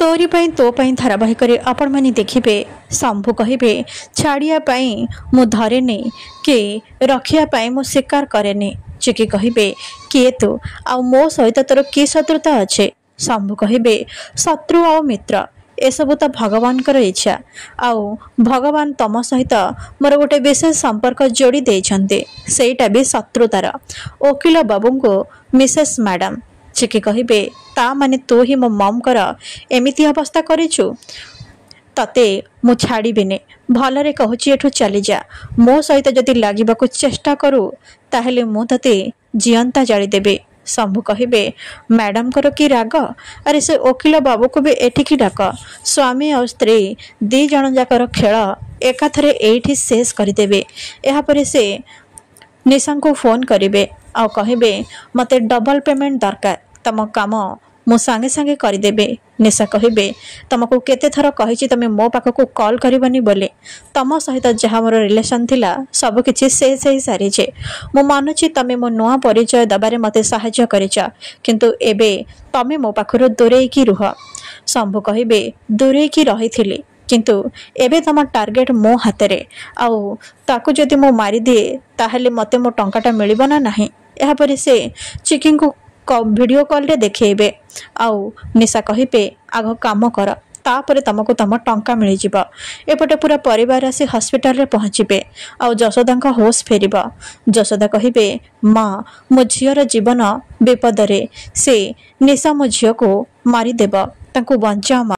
तोरी पाई तो पाई धारावाहिक आपण मैंने देखिए शंभु कहे छाड़िया मु धरेनि कि रखापी मु स्वीकार करेनि। चिकी कहे किए तू आ मो सहित तोर कि शत्रुता अच्छे। शंभु कहे शत्रु आ मित्र एसबू तो भगवान इच्छा आउ भगवान तम सहित मोर गोटे विशेष संपर्क जोड़ी देइछन्ते सेटा भी शत्रुतार वकील बाबू को मिसेस मैडम। चिकी कहे ता माने तू ही मो मम कर एमिती अवस्था करिछु तते मु छाड़ीबिनी भलरे कहूची एठू चली जा मो सहित जदि लागिबाकू चेष्टा करू ताहेले मु तते जियंता जाली देबे। शंभु कहे मैडम कर कि राग अरे से वकील बाबू को भी एठिकी डाक स्वामी और स्त्री दी जन जाकर खेल एकाथरे एठी शेष करदेवे। यापर से निशा को फोन करेंगे आ कहे मते डबल पेमेंट दरकार तम काम मु सांगे सांगे करदेबे। निशा कहे तुमको केते थर कही तुम मो पाखक कॉल करबनी बोले तम सहित जहाँ मोर रिलेशन थिला सब किछि शेष हो सारी मु मानुची तमे मो नुआ परिचय दबारे मते साहाय्य करिछ किंतु एबे तमे मो पाखरो दूरेकी रुह। शंभु कहे दूरेकी रही किंतु एबे तम टार्गेट मो हाथे आउ ताकू जदि मो मारी दिए ताहले मते मो टंकाटा मिलिबो ना नाही। यापर से चिकी को वीडियो कॉल रे देखेबे आउ निशा कहे आग काम कर तापर तुमको तुम टंका मिल जिवो। एपटे पूरा परिवार आसी हॉस्पिटल रे पहुँचे आउ जशोदा होश फेर। जशोदा कहे माँ मो झीर जीवन विपद रे से निशा मो झील को मारिदेव तांको बंचा।